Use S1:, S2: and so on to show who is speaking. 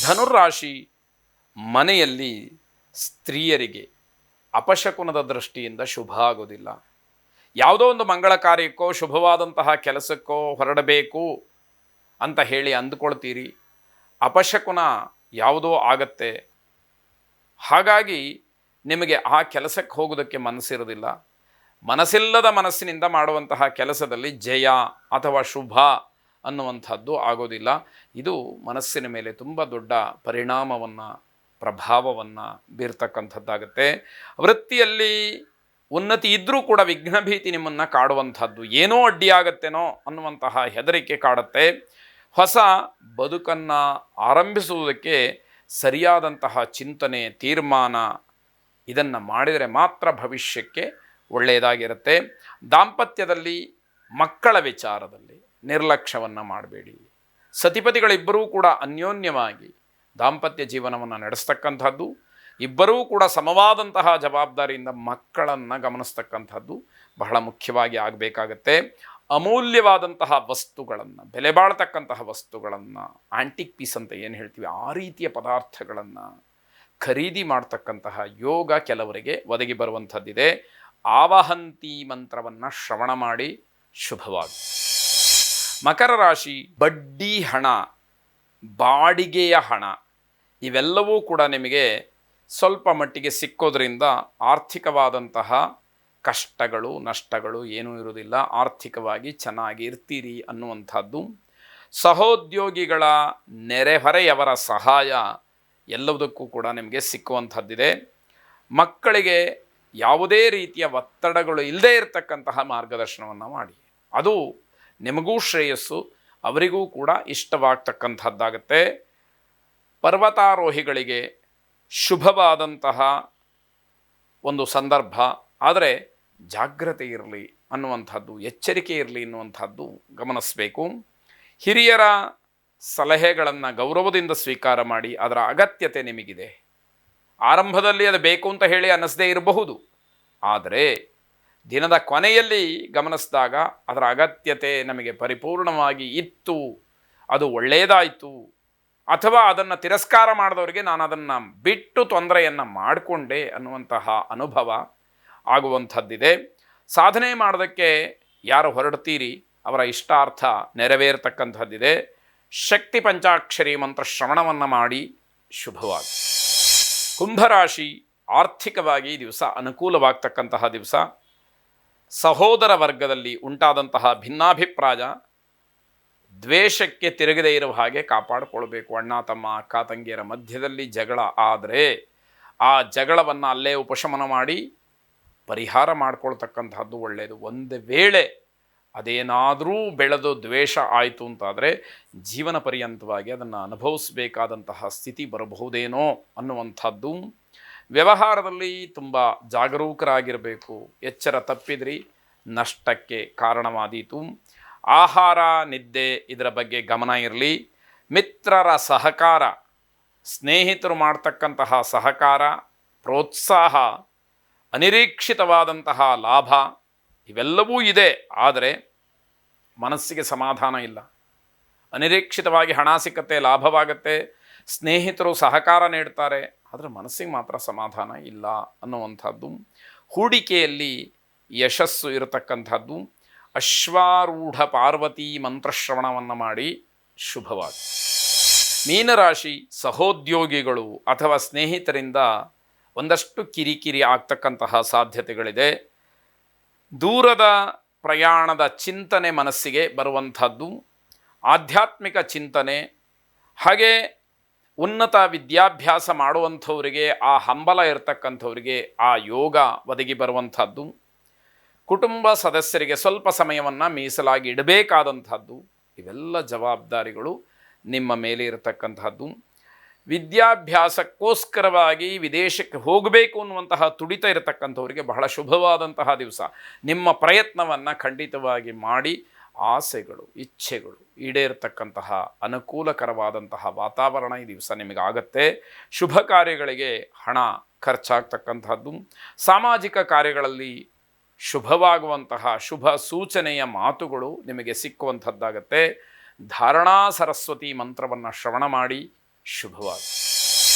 S1: ಧನುರಾಶಿ ಮನೆಯಲ್ಲಿ ಸ್ತ್ರೀಯರಿಗೆ ಅಪಶಕುನದ ದೃಷ್ಟಿಯಿಂದ ಶುಭ ಆಗೋದಿಲ್ಲ. ಯಾವುದೋ ಒಂದು ಮಂಗಳ ಕಾರ್ಯಕ್ಕೋ ಶುಭವಾದಂತಹ ಕೆಲಸಕ್ಕೋ ಹೊರಡಬೇಕು ಅಂತ ಹೇಳಿ ಅಂದುಕೊಳ್ತೀರಿ, ಅಪಶಕುನ ಯಾವುದೋ ಆಗತ್ತೆ. ಹಾಗಾಗಿ ನಿಮಗೆ ಆ ಕೆಲಸಕ್ಕೆ ಹೋಗೋದಕ್ಕೆ ಮನಸ್ಸಿರೋದಿಲ್ಲ. ಮನಸ್ಸಿಲ್ಲದ ಮನಸ್ಸಿನಿಂದ ಮಾಡುವಂತಹ ಕೆಲಸದಲ್ಲಿ ಜಯ ಅಥವಾ ಶುಭ ಅನ್ನುವಂಥದ್ದು ಆಗೋದಿಲ್ಲ. ಇದು ಮನಸ್ಸಿನ ಮೇಲೆ ತುಂಬ ದೊಡ್ಡ ಪರಿಣಾಮವನ್ನು, ಪ್ರಭಾವವನ್ನು ಬೀರ್ತಕ್ಕಂಥದ್ದಾಗತ್ತೆ. ವೃತ್ತಿಯಲ್ಲಿ ಉನ್ನತಿ ಇದ್ದರೂ ಕೂಡ ವಿಘ್ನಭೀತಿ ನಿಮ್ಮನ್ನು ಕಾಡುವಂಥದ್ದು, ಏನೋ ಅಡ್ಡಿಯಾಗತ್ತೇನೋ ಅನ್ನುವಂತಹ ಹೆದರಿಕೆ ಕಾಡುತ್ತೆ. ಹೊಸ ಬದುಕನ್ನು ಆರಂಭಿಸುವುದಕ್ಕೆ ಸರಿಯಾದಂತಹ ಚಿಂತನೆ, ತೀರ್ಮಾನ ಇದನ್ನು ಮಾಡಿದರೆ ಮಾತ್ರ ಭವಿಷ್ಯಕ್ಕೆ ಒಳ್ಳೆಯದಾಗಿರುತ್ತೆ. ದಾಂಪತ್ಯದಲ್ಲಿ ಮಕ್ಕಳ ವಿಚಾರದಲ್ಲಿ ನಿರ್ಲಕ್ಷ್ಯವನ್ನು ಮಾಡಬೇಡಿ. ಸತಿಪತಿಗಳಿಬ್ಬರೂ ಕೂಡ ಅನ್ಯೋನ್ಯವಾಗಿ ದಾಂಪತ್ಯ ಜೀವನವನ್ನು ನಡೆಸ್ತಕ್ಕಂಥದ್ದು, ಇಬ್ಬರೂ ಕೂಡ ಸಮವಾದಂತಹ ಜವಾಬ್ದಾರಿಯಿಂದ ಮಕ್ಕಳನ್ನು ಗಮನಿಸ್ತಕ್ಕಂಥದ್ದು ಬಹಳ ಮುಖ್ಯವಾಗಿ ಆಗಬೇಕಾಗತ್ತೆ. ಅಮೂಲ್ಯವಾದಂತಹ ವಸ್ತುಗಳನ್ನು, ಬೆಲೆ ಬಾಳ್ತಕ್ಕಂತಹ ವಸ್ತುಗಳನ್ನು, ಆಂಟಿಕ್ ಪೀಸ್ ಅಂತ ಏನು ಹೇಳ್ತೀವಿ, ಆ ರೀತಿಯ ಪದಾರ್ಥಗಳನ್ನು ಖರೀದಿ ಮಾಡ್ತಕ್ಕಂತಹ ಯೋಗ ಕೆಲವರಿಗೆ ಒದಗಿ ಬರುವಂಥದ್ದಿದೆ. ಆವಹಂತಿ ಮಂತ್ರವನ್ನು ಶ್ರವಣ ಮಾಡಿ ಶುಭವಾಗಿ. ಮಕರ ರಾಶಿ ಬಡ್ಡಿ ಹಣ, ಬಾಡಿಗೆಯ ಹಣ ಇವೆಲ್ಲವೂ ಕೂಡ ನಿಮಗೆ ಸ್ವಲ್ಪ ಮಟ್ಟಿಗೆ ಸಿಕ್ಕೋದ್ರಿಂದ ಆರ್ಥಿಕವಾದಂತಹ ಕಷ್ಟಗಳು, ನಷ್ಟಗಳು ಏನೂ ಇರುವುದಿಲ್ಲ. ಆರ್ಥಿಕವಾಗಿ ಚೆನ್ನಾಗಿ ಇರ್ತೀರಿ ಅನ್ನುವಂಥದ್ದು. ಸಹೋದ್ಯೋಗಿಗಳ ನೆರೆಹೊರೆಯವರ ಸಹಾಯ ಎಲ್ಲದಕ್ಕೂ ಕೂಡ ನಿಮಗೆ ಸಿಕ್ಕುವಂಥದ್ದಿದೆ. ಮಕ್ಕಳಿಗೆ ಯಾವುದೇ ರೀತಿಯ ಒತ್ತಡಗಳು ಇಲ್ಲದೇ ಇರತಕ್ಕಂತಹ ಮಾರ್ಗದರ್ಶನವನ್ನು ಮಾಡಿ, ಅದು ನಿಮಗೂ ಶ್ರೇಯಸ್ಸು, ಅವರಿಗೂ ಕೂಡ ಇಷ್ಟವಾಗ್ತಕ್ಕಂಥದ್ದಾಗತ್ತೆ. ಪರ್ವತಾರೋಹಿಗಳಿಗೆ ಶುಭವಾದಂತಹ ಒಂದು ಸಂದರ್ಭ, ಆದರೆ ಜಾಗ್ರತೆ ಇರಲಿ ಅನ್ನುವಂಥದ್ದು, ಎಚ್ಚರಿಕೆ ಇರಲಿ ಅನ್ನುವಂಥದ್ದು ಗಮನಿಸಬೇಕು. ಹಿರಿಯರ ಸಲಹೆಗಳನ್ನು ಗೌರವದಿಂದ ಸ್ವೀಕಾರ ಮಾಡಿ, ಅದರ ಅಗತ್ಯತೆ ನಿಮಗಿದೆ. ಆರಂಭದಲ್ಲಿ ಅದು ಬೇಕು ಅಂತ ಹೇಳಿ ಅನ್ನಿಸದೇ ಇರಬಹುದು, ಆದರೆ ದಿನದ ಕೊನೆಯಲ್ಲಿ ಗಮನಿಸಿದಾಗ ಅದರ ಅಗತ್ಯತೆ ನಮಗೆ ಪರಿಪೂರ್ಣವಾಗಿ ಇತ್ತು, ಅದು ಒಳ್ಳೆಯದಾಯಿತು, ಅಥವಾ ಅದನ್ನು ತಿರಸ್ಕಾರ ಮಾಡಿದವರಿಗೆ ನಾನು ಅದನ್ನು ಬಿಟ್ಟು ತೊಂದರೆಯನ್ನು ಮಾಡಿಕೊಂಡೆ ಅನ್ನುವಂತಹ ಅನುಭವ ಆಗುವಂಥದ್ದಿದೆ. ಸಾಧನೆ ಮಾಡೋದಕ್ಕೆ ಯಾರು ಹೊರಡ್ತೀರಿ ಅವರ ಇಷ್ಟಾರ್ಥ ನೆರವೇರ್ತಕ್ಕಂಥದ್ದಿದೆ. ಶಕ್ತಿ ಪಂಚಾಕ್ಷರಿ ಮಂತ್ರ ಶ್ರವಣವನ್ನು ಮಾಡಿ ಶುಭವಾಗಿ. ಕುಂಭರಾಶಿ ಆರ್ಥಿಕವಾಗಿ ಈ ದಿವಸ ಅನುಕೂಲವಾಗ್ತಕ್ಕಂತಹ ದಿವಸ. ಸಹೋದರ ವರ್ಗದಲ್ಲಿ ಉಂಟಾದಂತಹ ಭಿನ್ನಾಭಿಪ್ರಾಯ ದ್ವೇಷಕ್ಕೆ ತಿರುಗದೇ ಇರುವ ಹಾಗೆ ಕಾಪಾಡಿಕೊಳ್ಬೇಕು. ಅಣ್ಣ ತಮ್ಮ, ಅಕ್ಕ ತಂಗಿಯರ ಮಧ್ಯದಲ್ಲಿ ಜಗಳ ಆದರೆ ಆ ಜಗಳವನ್ನು ಅಲ್ಲೇ ಉಪಶಮನ ಮಾಡಿ ಪರಿಹಾರ ಮಾಡಿಕೊಳ್ತಕ್ಕಂಥದ್ದು ಒಳ್ಳೆಯದು. ಒಂದು ವೇಳೆ ಅದೇನಾದರೂ ಬೆಳೆದು ದ್ವೇಷ ಆಯಿತು ಅಂತಾದರೆ ಜೀವನ ಪರ್ಯಂತವಾಗಿ ಅದನ್ನು ಅನುಭವಿಸಬೇಕಾದಂತಹ ಸ್ಥಿತಿ ಬರಬಹುದೇನೋ ಅನ್ನುವಂಥದ್ದು. ವ್ಯವಹಾರದಲ್ಲಿ ತುಂಬ ಜಾಗರೂಕರಾಗಿರಬೇಕು. ಎಚ್ಚರ ತಪ್ಪಿದ್ರಿ ನಷ್ಟಕ್ಕೆ ಕಾರಣವಾದೀತು. ಆಹಾರ, ನಿದ್ದೆ ಇದರ ಬಗ್ಗೆ ಗಮನ ಇರಲಿ. ಮಿತ್ರರ ಸಹಕಾರ, ಸ್ನೇಹಿತರು ಮಾಡ್ತಕ್ಕಂತಹ ಸಹಕಾರ, ಪ್ರೋತ್ಸಾಹ, ಅನಿರೀಕ್ಷಿತವಾದಂತಹ ಲಾಭ ಇವೆಲ್ಲವೂ ಇದೆ, ಆದರೆ ಮನಸ್ಸಿಗೆ ಸಮಾಧಾನ ಇಲ್ಲ. ಅನಿರೀಕ್ಷಿತವಾಗಿ ಹಣ ಸಿಕ್ಕತ್ತೆ, ಲಾಭವಾಗತ್ತೆ, ಸ್ನೇಹಿತರು ಸಹಕಾರ ನೀಡ್ತಾರೆ, ಆದರೆ ಮನಸ್ಸಿಗೆ ಮಾತ್ರ ಸಮಾಧಾನ ಇಲ್ಲ ಅನ್ನುವಂಥದ್ದು. ಹೂಡಿಕೆಯಲ್ಲಿ ಯಶಸ್ಸು ಇರತಕ್ಕಂಥದ್ದು. ಅಶ್ವಾರೂಢ ಪಾರ್ವತಿ ಮಂತ್ರಶ್ರವಣವನ್ನು ಮಾಡಿ ಶುಭವಾಗಿ. ಮೀನರಾಶಿ ಸಹೋದ್ಯೋಗಿಗಳು ಅಥವಾ ಸ್ನೇಹಿತರಿಂದ ಒಂದಷ್ಟು ಕಿರಿಕಿರಿ ಆಗ್ತಕ್ಕಂತಹ ಸಾಧ್ಯತೆಗಳಿದೆ. ದೂರದ ಪ್ರಯಾಣದ ಚಿಂತನೆ ಮನಸ್ಸಿಗೆ ಬರುವಂಥದ್ದು. ಆಧ್ಯಾತ್ಮಿಕ ಚಿಂತನೆ, ಹಾಗೆ ಉನ್ನತ ವಿದ್ಯಾಭ್ಯಾಸ ಮಾಡುವಂಥವರಿಗೆ, ಆ ಹಂಬಲ ಇರತಕ್ಕಂಥವರಿಗೆ ಆ ಯೋಗ ಒದಗಿ ಬರುವಂಥದ್ದು. ಕುಟುಂಬ ಸದಸ್ಯರಿಗೆ ಸ್ವಲ್ಪ ಸಮಯವನ್ನು ಮೀಸಲಾಗಿ ಇಡಬೇಕಾದಂಥದ್ದು. ಇವೆಲ್ಲ ಜವಾಬ್ದಾರಿಗಳು ನಿಮ್ಮ ಮೇಲೆ ಇರತಕ್ಕಂಥದ್ದು. ವಿದ್ಯಾಭ್ಯಾಸಕ್ಕೋಸ್ಕರವಾಗಿ ವಿದೇಶಕ್ಕೆ ಹೋಗಬೇಕು ಅನ್ನುವಂತಹ ತುಡಿತ ಇರತಕ್ಕಂಥವರಿಗೆ ಬಹಳ ಶುಭವಾದಂತಹ ದಿವಸ. ನಿಮ್ಮ ಪ್ರಯತ್ನವನ್ನು ಖಂಡಿತವಾಗಿ ಮಾಡಿ ಆಸೆಗಳು, ಇಚ್ಛೆಗಳು ಈಡೇರತಕ್ಕಂತಹ ಅನುಕೂಲಕರವಾದಂತಹ ವಾತಾವರಣ ಈ ದಿವಸ ನಿಮಗಾಗತ್ತೆ. ಶುಭ ಕಾರ್ಯಗಳಿಗೆ ಹಣ ಖರ್ಚಾಗ್ತಕ್ಕಂಥದ್ದು. ಸಾಮಾಜಿಕ ಕಾರ್ಯಗಳಲ್ಲಿ ಶುಭವಾಗುವಂತಹ ಶುಭ ಸೂಚನೆಯ ಮಾತುಗಳು ನಿಮಗೆ ಸಿಕ್ಕುವಂಥದ್ದಾಗತ್ತೆ. ಧಾರಣಾ ಸರಸ್ವತಿ ಮಂತ್ರವನ್ನು ಶ್ರವಣ ಮಾಡಿ ಶುಭವಾಗಲಿ.